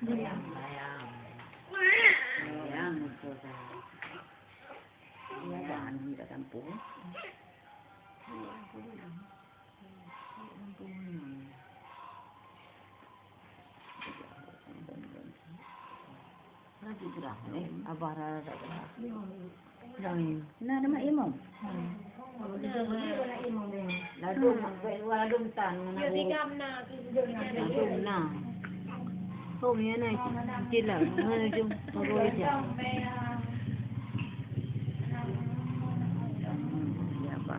Sayang, sayang. Sayang, ito sayang. Sayang, hindi ka tampo. Lagi gerah, abah rada gerah. Nah, nama imam. Ladum tan. Ladum na. Hôm nay này chỉ là hơi chung rồi chả. Ya apa?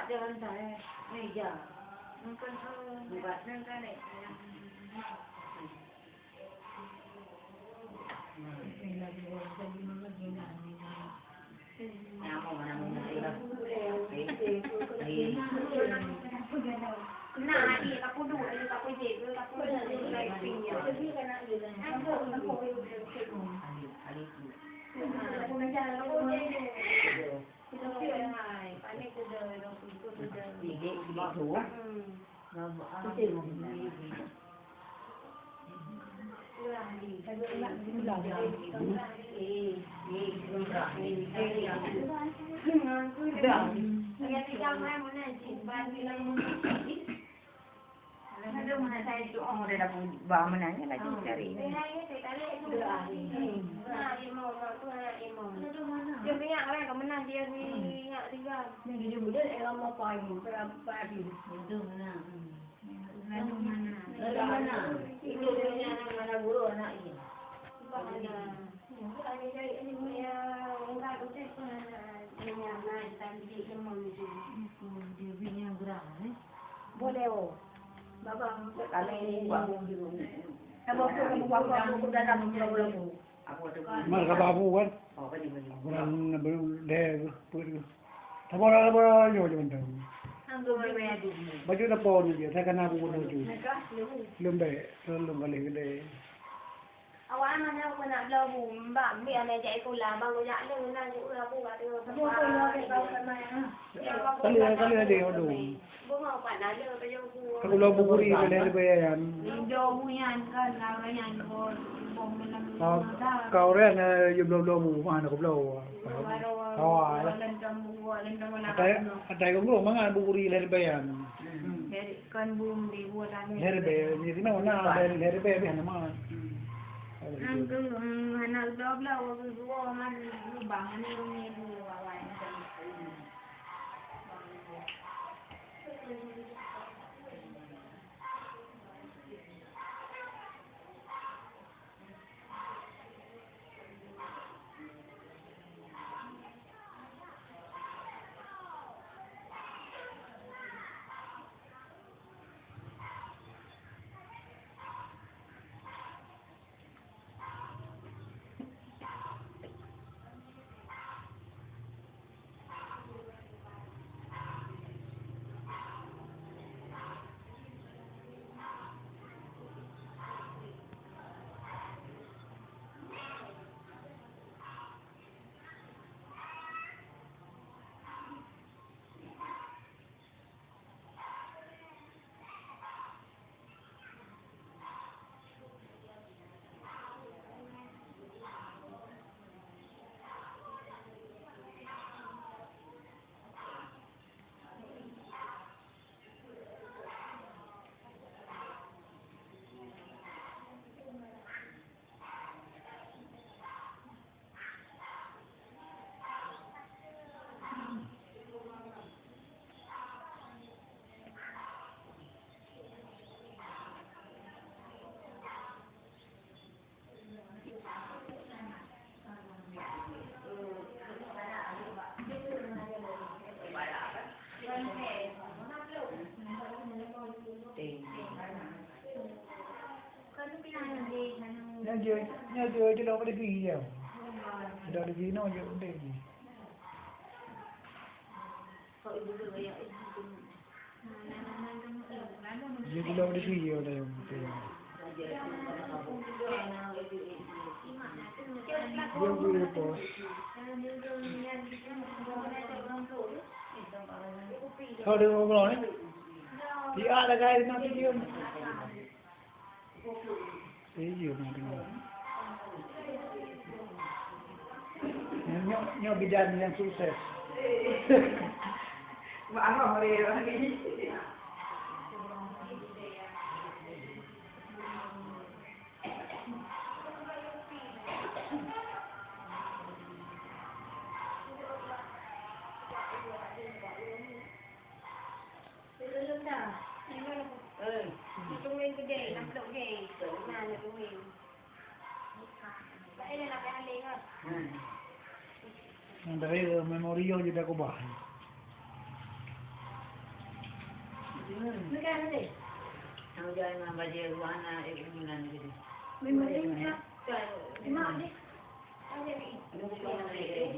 Jangan saya meja, mungkin buat nanti nih. Nah, ini aku dulu, aku jaga, aku lagi pinjam. Jadi karena aku Aduh, mana saya itu orang udah dapat bawa menanya lagi cari. Nah, imam tu imam. Dia punya orang yang menang dia ni nak tinggal. Dia muda elam apa ini? Berapa hari? Itu mana? Mana? Itu dia mana guru anak ini. Mana? Ini jadi ini punya orang tu punya naik tadi imam itu. Dia punya gerah ni. Boleh oh. Bapa, kami ini buat di rumah. Kalau kamu buat dalam pulau. Mana kababu kan? Oh, beli. Bukan deh, tapi orang yo je benda. Baju dah pon je, saya kena buku baju. Belum balik gede. Awak mana aku nak belabu, mbak biar nak jadi pula, bang nak nak belabu kat dia. Kamu kau Kali ada odo. Bunga apa nak ada kerja aku. Kalau labu kuri boleh bayar. Jauh punya kan, kalau yang bom melam. Kau ren belum mana kau belum. Awal. Ada kau belum mana labu kuri boleh bayar. Kan bom di buatan. Boleh bayar. Jadi mana boleh bayar di mana? Angku anak dobla waktu dua man lubang ni rumah ni awak macam Nhớ đâu có đi gì đâu. Đâu đi gì nó giờ vấn đề gì. Giờ đâu đi gì ở đây. Beautiful. Thôi đừng có nói. Thì ai là gai thì nó thích dương. Thế gì mà đừng. Nhớ bị đàn yang sukses. Bạn mà đi rồi. Trung lên cái ghế, nằm đậu ghế, chỗ nhà là trung lên. Vậy đây là cái ăn lên rồi. Đấy memory gì đây có bảo. Nó ra nó gì? Thằng giờ mà bây giờ qua là em làm cái gì? Mình mới đi nhá. Trời, đi mau đi. Ăn gì bị? Đúng rồi, nó để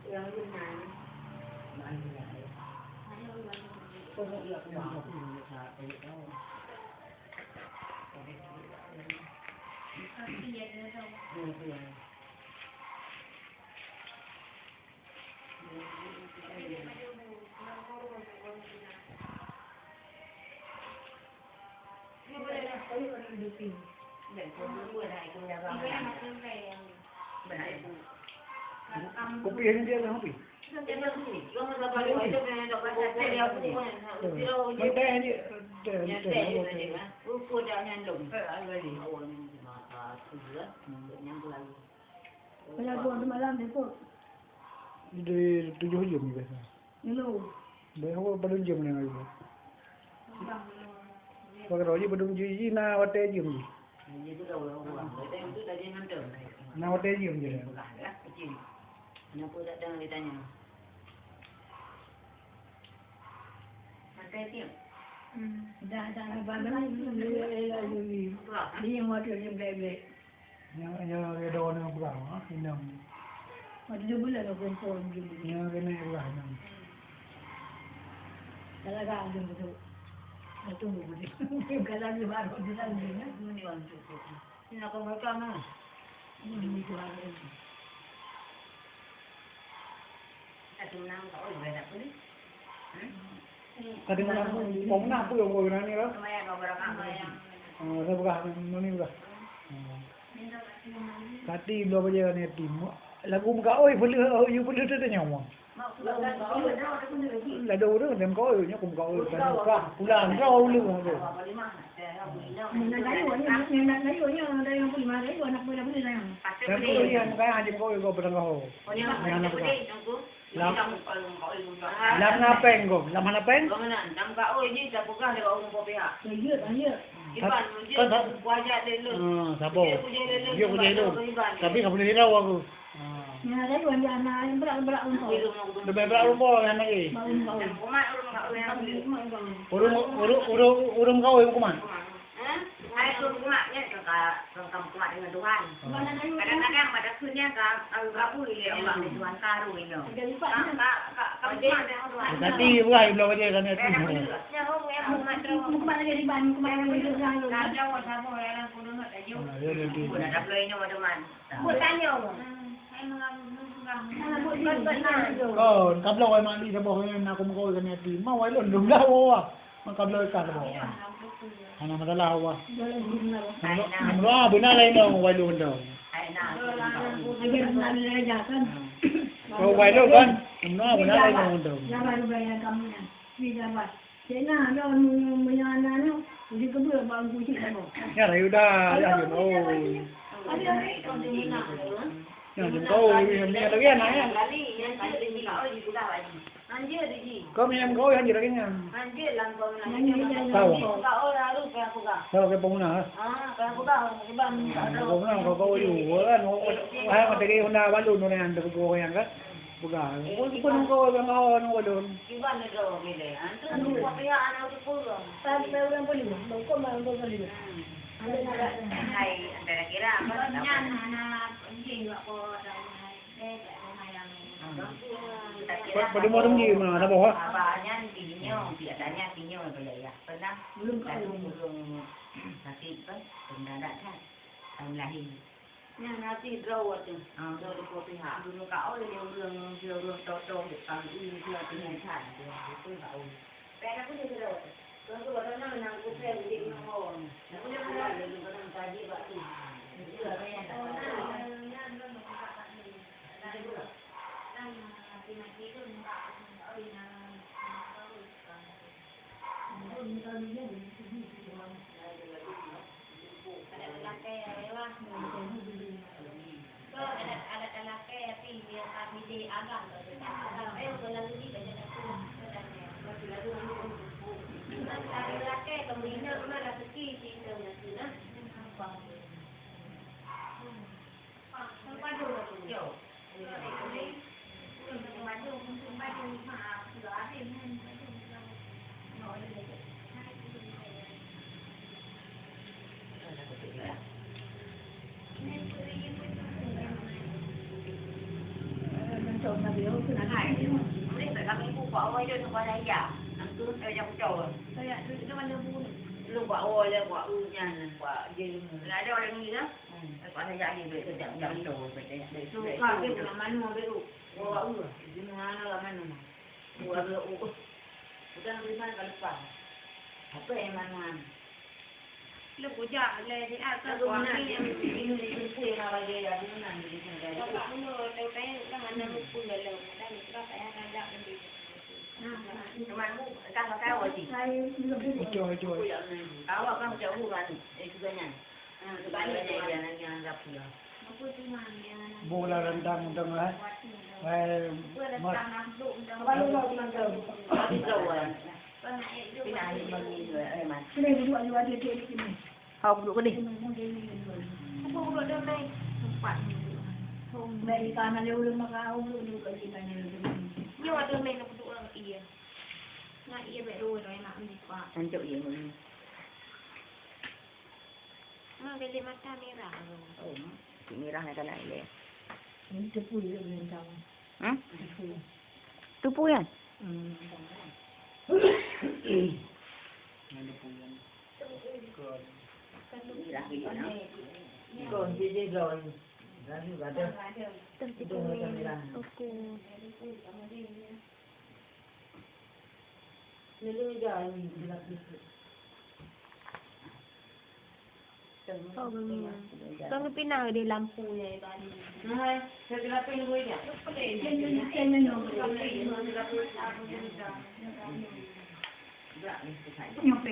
làm cái này. Ăn cái này. Không có được mà. Kopi ini dia kan kopi. Mentah ini. Di 7 jam biasa. Behau badung jam ni lagi. Pakai roji badung ji na wate jam ji. Na wate jam je. Kenapa tak dengar dia tanya? Masa tiap. Dah badan ni yang waktu yang bebek. Yang ada orang berapa? Enam. Waktu bulan aku pun jumpa. Yang kena berapa enam? Kalau kan jumpa tu. Tunggu boleh. Kalau dia baru bilang dia. Ini orang tu. Ini nak mereka mana? Ini jual. Satu enam kau juga tak boleh. Tadi mana? Mau nak apa yang kau guna ni lah? Semaya kau berapa yang? Saya buka, mana buka? Tadi belum aja ni tim. Lagu muka, oi boleh, you boleh tu nyawa. Là đâu đó em có nhá cùng cậu là rau luôn rồi. Mình lấy rồi nhá, đây không có mà lấy rồi nạp bây giờ mới đây. Em có đi ăn cái gì có có bên ngô. Làm ngapeng go, làm ngapeng. Làm cả ôi đi ta bukan ada orang kopi ha. Iya. Iban wajah dia lu. Sabo. Dia boleh lu. Tapi enggak boleh rau aku. Nhà đấy còn nhà nào em berak untuk. Dah berapa rumah yang lagi? Urung kau yang kuman. Hai urung kumaknya kamu kumak dengan Tuhan. Kadang-kadang pada akhirnya kamu dia Allah Tuhan karu ini. Tadi bukan belum aja kan itu. Ya kamu yang kumak terus. Kumak lagi di ban, kumak lagi di ban. Ada apa yang kuno nak tajuk. Sudah dah play nama teman. Buat tanya. Kablo ay mali sa buhay na kumukoy ka niya di maway lon lumlaw man kablo ka sa buhay ana madalaw wa namro bunalay no way lon daw way lon kan namro bunalay no daw Jabat bayar kamu ni. Di jabat. Cina ada menyana no. Jadi kedua bang kucing kamu. ya udah ya no yang kau yang ni lagi anak kau yang kau yang lagi ni tahu tahu ke pemuna pemuna kauอยู่kan hai mata dia Honda baru ni yang tu kau yang kan bukan pun kau yang kau nak baru Iban itu bila antu kopi anak tu pun Tapi orang boleh. Kau mahu boleh. hai antara Pada mau tunggu mana dah bawa? Abahnya pinyo, biadanya pinyo boleh ya. Pernah belum sakit kan? Pernah kan? Tahun lahir. Nhà nó chỉ râu à chứ, rồi được có thì hạ được cạo rồi đều đường trâu được bằng y thừa thì ngày sản thì tôi bảo bé nó cũng như rồi, rồi tôi nói là cũng thêm đi nó ngon, nó cũng như vậy đừng có làm cái gì vậy thì thừa bé ada laki tapi dia kami di agam tu agam kalau lalu ni kerja aku ada laki kemudian mana ada seki di dalam tu nah padu yo lu quả ôi là quả ư nha quả gì lại đâu là gì đó quả thời gian gì vậy tôi chẳng chẳng đồ vậy để quả cái là mình mua cái đủ quả ư cái nó là mình quả ư udah beli mana kalau pak apa yang mana lu puja le di atas quả ini ini pun yang lagi ada di mana di sini kalau kamu tahu tanya kan mana pun le le dan kita saya akan dak di teman mu kan kau apa sih Coy. kau kan jauh kan sebenarnya sebenarnya dia nak anggap pula Bola rendang lah. Mas. Học được cái gì? Dari kana lulu makao lulu kasi kana lulu. Nhưng mà đường này nó cũng là iya. Nó iya vậy rồi rồi mà ăn đi qua. Ăn chỗ iya mình. Mà cái gì mà ta merah rồi. Chị merah này cái này lên. Ini tepu dia belum tahu. Hah? Tupu ya? Còn gì rồi? Ra đi vào đây. Ok. Ini giờ mình làm gì? Bang pinang di lampu ya tadi. Hai, saya kira pengen gue ya. Yang